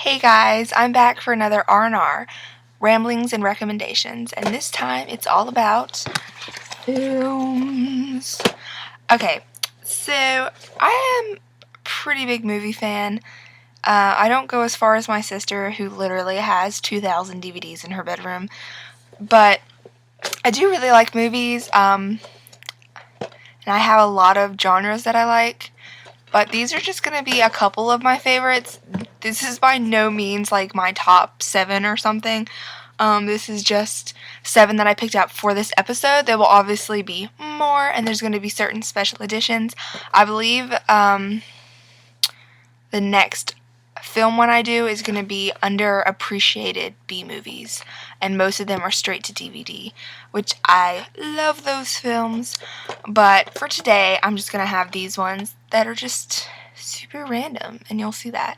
Hey guys, I'm back for another R&R, Ramblings and Recommendations, and this time it's all about films. Okay, so I am a pretty big movie fan. I don't go as far as my sister, who literally has 2,000 DVDs in her bedroom, but I do really like movies, and I have a lot of genres that I like. But these are just going to be a couple of my favorites. This is by no means like my top 7 or something. This is just 7 that I picked out for this episode. There will obviously be more, and there's going to be certain special editions. I believe the next film one I do is going to be underappreciated B movies, and most of them are straight to DVD, which I love those films. But for today, I'm just going to have these ones that are just super random, and you'll see that.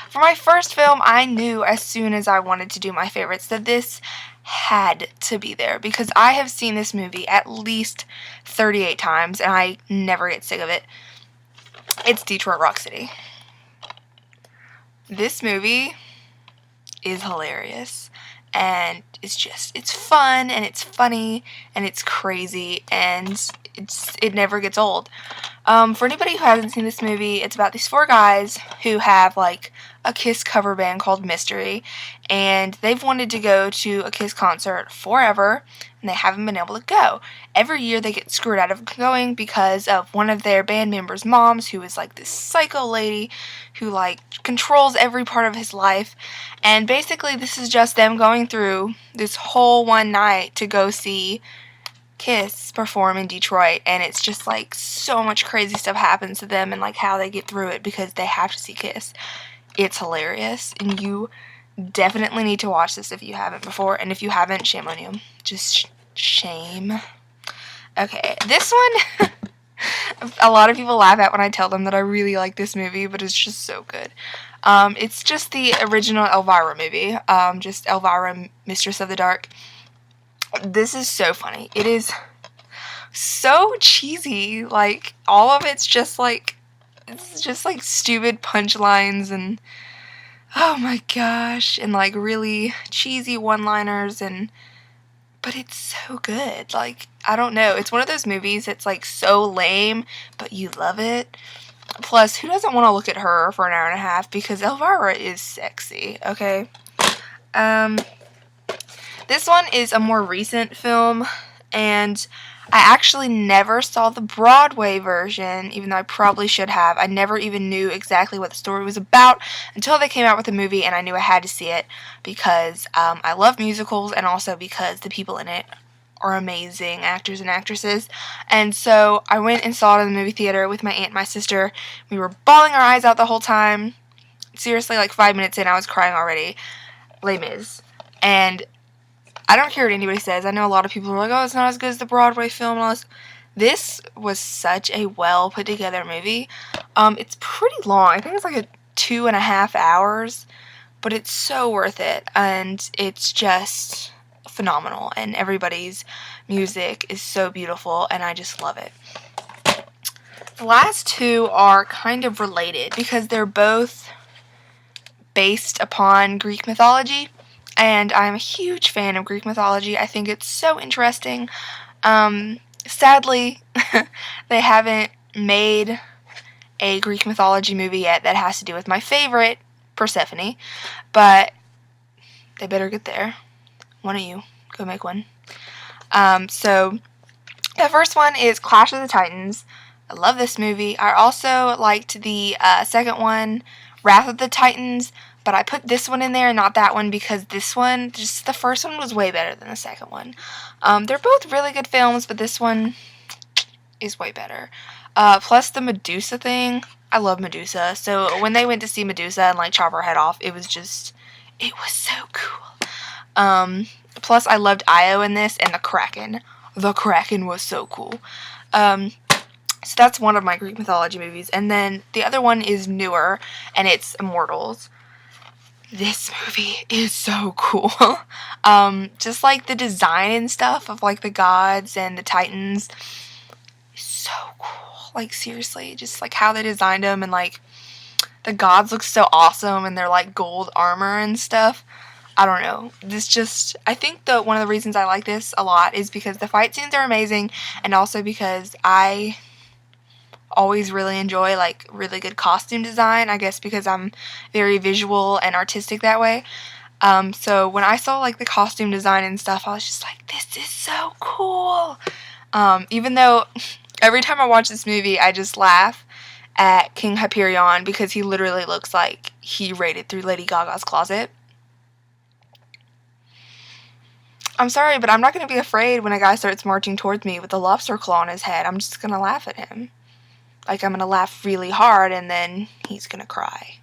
For my first film, I knew as soon as I wanted to do my favorites that this had to be there, because I have seen this movie at least 38 times, and I never get sick of it. It's Detroit Rock City. This movie is hilarious, and it's fun, and it's funny, and it's crazy, and it never gets old. For anybody who hasn't seen this movie, it's about these 4 guys who have like a Kiss cover band called Mystery, and they've wanted to go to a Kiss concert forever, and they haven't been able to go. Every year they get screwed out of going because of one of their band members' moms, who is like this psycho lady who like controls every part of his life. And basically this is just them going through this whole one night to go see Kiss perform in Detroit, and it's just like so much crazy stuff happens to them and like how they get through it because they have to see Kiss. It's hilarious, and you definitely need to watch this if you haven't before, and if you haven't, shame on you. Just shame. Okay, this one a lot of people laugh at when I tell them that I really like this movie, but it's just so good. It's just the original Elvira movie, just Elvira, Mistress of the Dark. This is so funny. It is so cheesy. Like, all of it's just like stupid punchlines and oh my gosh, and like really cheesy one-liners, but it's so good. Like, I don't know. It's one of those movies that's like so lame, but you love it. Plus, who doesn't want to look at her for an hour and a half? Because Elvira is sexy, okay? This one is a more recent film, and I actually never saw the Broadway version, even though I probably should have. I never even knew exactly what the story was about until they came out with the movie, and I knew I had to see it because I love musicals, and also because the people in it are amazing actors and actresses. And so I went and saw it in the movie theater with my aunt and my sister. We were bawling our eyes out the whole time. Seriously, like 5 minutes in, I was crying already. Les Mis. And I don't care what anybody says. I know a lot of people are like, oh, it's not as good as the Broadway film and all this. This was such a well put together movie. It's pretty long. I think it's like 2.5 hours, but it's so worth it, and it's just phenomenal, and everybody's music is so beautiful, and I just love it. The last 2 are kind of related because they're both based upon Greek mythology. And I'm a huge fan of Greek mythology. I think it's so interesting. Sadly, they haven't made a Greek mythology movie yet that has to do with my favorite, Persephone. But they better get there. One of you, go make one. So, the first one is Clash of the Titans. I love this movie. I also liked the second one, Wrath of the Titans. But I put this one in there and not that one because this one, just the first one was way better than the second one. They're both really good films, but this one is way better. Plus the Medusa thing. I love Medusa. So when they went to see Medusa and like chop her head off, it was so cool. Plus I loved Io in this, and the Kraken. The Kraken was so cool. So that's one of my Greek mythology movies. And then the other one is newer, and it's Immortals. This movie is so cool. Just like the design and stuff of like the gods and the titans is so cool. Like, seriously, just like how they designed them, and like the gods look so awesome in their like gold armor and stuff. I don't know. I think one of the reasons I like this a lot is because the fight scenes are amazing, and also because I always really enjoy like really good costume design, I guess because I'm very visual and artistic that way. So when I saw like the costume design and stuff, I was just like, this is so cool. Even though every time I watch this movie, I just laugh at King Hyperion because he literally looks like he raided through Lady Gaga's closet. I'm sorry, but I'm not going to be afraid when a guy starts marching towards me with a lobster claw on his head. I'm just going to laugh at him. Like, I'm going to laugh really hard, and then he's going to cry.